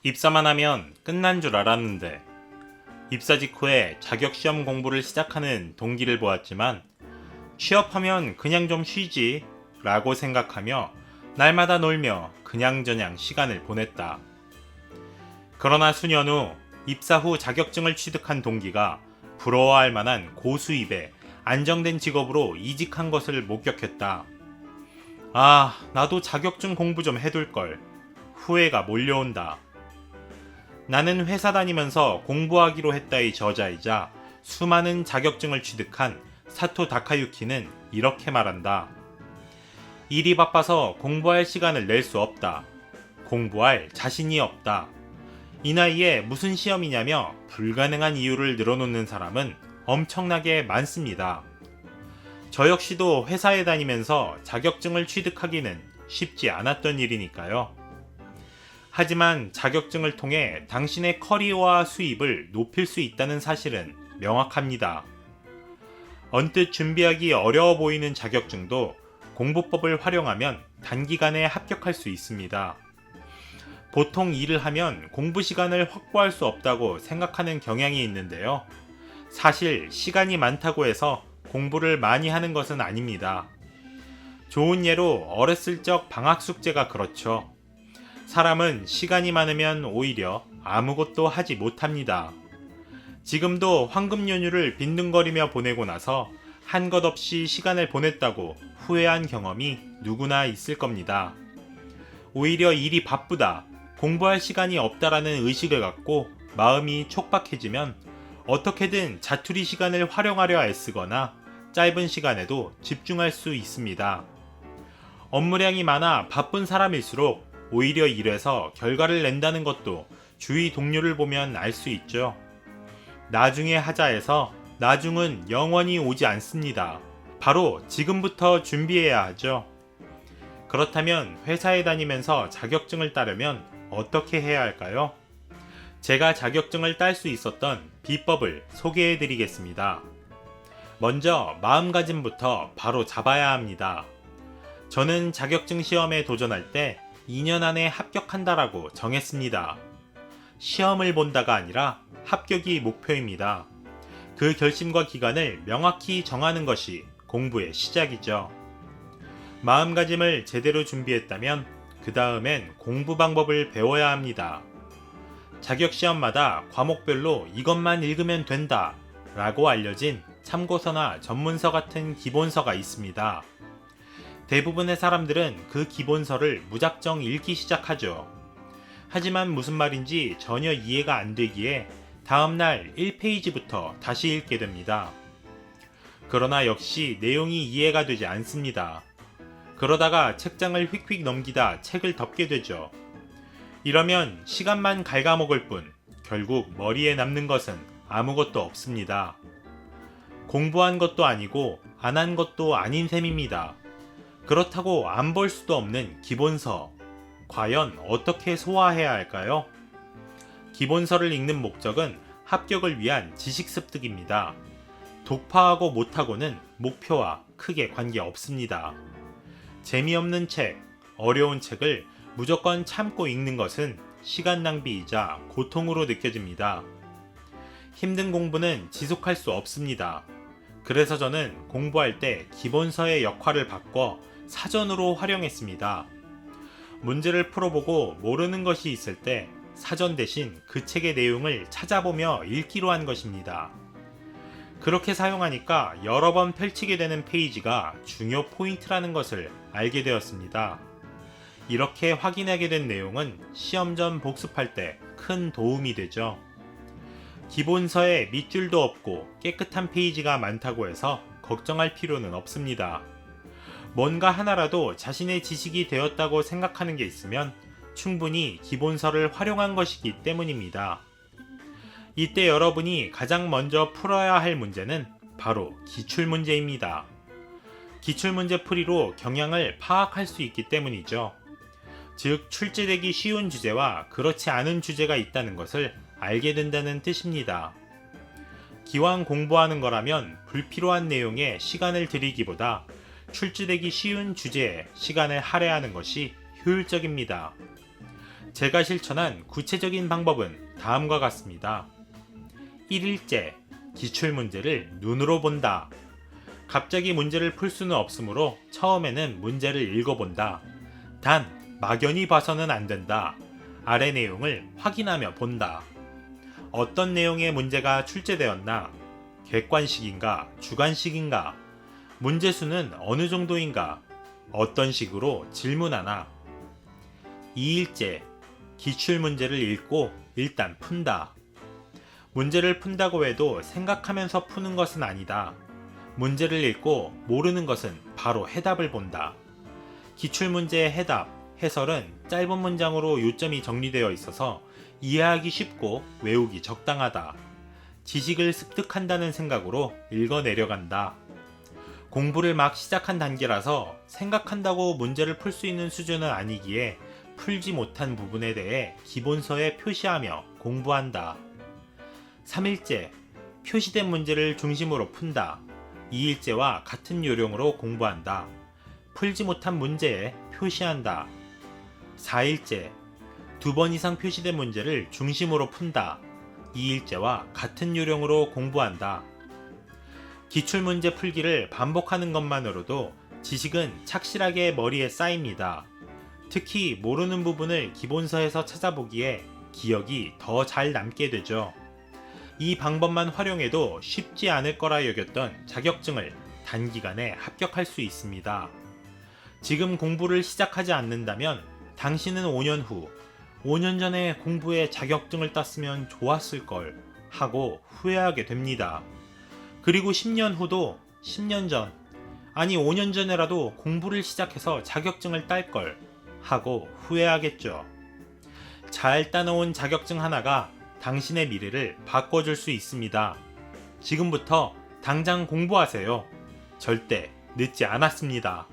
입사만 하면 끝난 줄 알았는데 입사 직후에 자격시험 공부를 시작하는 동기를 보았지만 취업하면 그냥 좀 쉬지 라고 생각하며 날마다 놀며 그냥저냥 시간을 보냈다. 그러나 수년 후 입사 후 자격증을 취득한 동기가 부러워할 만한 고수입에 안정된 직업으로 이직한 것을 목격했다. 아, 나도 자격증 공부 좀 해둘걸. 후회가 몰려온다. 나는 회사 다니면서 공부하기로 했다의 저자이자 수많은 자격증을 취득한 사토 다카유키는 이렇게 말한다. 일이 바빠서 공부할 시간을 낼 수 없다. 공부할 자신이 없다. 이 나이에 무슨 시험이냐며 불가능한 이유를 늘어놓는 사람은 엄청나게 많습니다. 저 역시도 회사에 다니면서 자격증을 취득하기는 쉽지 않았던 일이니까요. 하지만 자격증을 통해 당신의 커리어와 수입을 높일 수 있다는 사실은 명확합니다. 언뜻 준비하기 어려워 보이는 자격증도 공부법을 활용하면 단기간에 합격할 수 있습니다. 보통 일을 하면 공부 시간을 확보할 수 없다고 생각하는 경향이 있는데요. 사실 시간이 많다고 해서 공부를 많이 하는 것은 아닙니다. 좋은 예로 어렸을 적 방학 숙제가 그렇죠. 사람은 시간이 많으면 오히려 아무것도 하지 못합니다. 지금도 황금 연휴를 빈둥거리며 보내고 나서 한 것 없이 시간을 보냈다고 후회한 경험이 누구나 있을 겁니다. 오히려 일이 바쁘다, 공부할 시간이 없다라는 의식을 갖고 마음이 촉박해지면 어떻게든 자투리 시간을 활용하려 애쓰거나 짧은 시간에도 집중할 수 있습니다. 업무량이 많아 바쁜 사람일수록 오히려 일에서 결과를 낸다는 것도 주위 동료를 보면 알 수 있죠. 나중에 하자에서 나중은 영원히 오지 않습니다. 바로 지금부터 준비해야 하죠. 그렇다면 회사에 다니면서 자격증을 따려면 어떻게 해야 할까요? 제가 자격증을 딸 수 있었던 비법을 소개해 드리겠습니다. 먼저 마음가짐부터 바로 잡아야 합니다. 저는 자격증 시험에 도전할 때 2년 안에 합격한다라고 정했습니다. 시험을 본다가 아니라 합격이 목표입니다. 그 결심과 기간을 명확히 정하는 것이 공부의 시작이죠. 마음가짐을 제대로 준비했다면 그 다음엔 공부 방법을 배워야 합니다. 자격시험마다 과목별로 이것만 읽으면 된다 라고 알려진 참고서나 전문서 같은 기본서가 있습니다. 대부분의 사람들은 그 기본서를 무작정 읽기 시작하죠. 하지만 무슨 말인지 전혀 이해가 안 되기에 다음날 1페이지부터 다시 읽게 됩니다. 그러나 역시 내용이 이해가 되지 않습니다. 그러다가 책장을 휙휙 넘기다 책을 덮게 되죠. 이러면 시간만 갉아먹을 뿐 결국 머리에 남는 것은 아무것도 없습니다. 공부한 것도 아니고 안 한 것도 아닌 셈입니다. 그렇다고 안 볼 수도 없는 기본서, 과연 어떻게 소화해야 할까요? 기본서를 읽는 목적은 합격을 위한 지식 습득입니다. 독파하고 못하고는 목표와 크게 관계없습니다. 재미없는 책, 어려운 책을 무조건 참고 읽는 것은 시간 낭비이자 고통으로 느껴집니다. 힘든 공부는 지속할 수 없습니다. 그래서 저는 공부할 때 기본서의 역할을 바꿔 사전으로 활용했습니다. 문제를 풀어보고 모르는 것이 있을 때 사전 대신 그 책의 내용을 찾아보며 읽기로 한 것입니다. 그렇게 사용하니까 여러 번 펼치게 되는 페이지가 중요 포인트라는 것을 알게 되었습니다. 이렇게 확인하게 된 내용은 시험 전 복습할 때 큰 도움이 되죠. 기본서에 밑줄도 없고 깨끗한 페이지가 많다고 해서 걱정할 필요는 없습니다. 뭔가 하나라도 자신의 지식이 되었다고 생각하는 게 있으면 충분히 기본서를 활용한 것이기 때문입니다. 이때 여러분이 가장 먼저 풀어야 할 문제는 바로 기출문제입니다. 기출문제 풀이로 경향을 파악할 수 있기 때문이죠. 즉, 출제되기 쉬운 주제와 그렇지 않은 주제가 있다는 것을 알게 된다는 뜻입니다. 기왕 공부하는 거라면 불필요한 내용에 시간을 들이기보다 출제되기 쉬운 주제에 시간을 할애하는 것이 효율적입니다. 제가 실천한 구체적인 방법은 다음과 같습니다. 1일째, 기출문제를 눈으로 본다. 갑자기 문제를 풀 수는 없으므로 처음에는 문제를 읽어본다. 단, 막연히 봐서는 안 된다. 아래 내용을 확인하며 본다. 어떤 내용의 문제가 출제되었나? 객관식인가? 주관식인가? 문제수는 어느 정도인가? 어떤 식으로 질문하나? 2일째, 기출문제를 읽고 일단 푼다. 문제를 푼다고 해도 생각하면서 푸는 것은 아니다. 문제를 읽고 모르는 것은 바로 해답을 본다. 기출문제의 해답, 해설은 짧은 문장으로 요점이 정리되어 있어서 이해하기 쉽고 외우기 적당하다. 지식을 습득한다는 생각으로 읽어 내려간다. 공부를 막 시작한 단계라서 생각한다고 문제를 풀 수 있는 수준은 아니기에 풀지 못한 부분에 대해 기본서에 표시하며 공부한다. 3일째, 표시된 문제를 중심으로 푼다. 2일째와 같은 요령으로 공부한다. 풀지 못한 문제에 표시한다. 4일째, 2번 이상 표시된 문제를 중심으로 푼다. 2일째와 같은 요령으로 공부한다. 기출문제 풀기를 반복하는 것만으로도 지식은 착실하게 머리에 쌓입니다. 특히 모르는 부분을 기본서에서 찾아보기에 기억이 더 잘 남게 되죠. 이 방법만 활용해도 쉽지 않을 거라 여겼던 자격증을 단기간에 합격할 수 있습니다. 지금 공부를 시작하지 않는다면 당신은 5년 후, 5년 전에 공부에 자격증을 땄으면 좋았을 걸 하고 후회하게 됩니다. 그리고 10년 후도 10년 전, 아니 5년 전에라도 공부를 시작해서 자격증을 딸 걸 하고 후회하겠죠. 잘 따놓은 자격증 하나가 당신의 미래를 바꿔줄 수 있습니다. 지금부터 당장 공부하세요. 절대 늦지 않았습니다.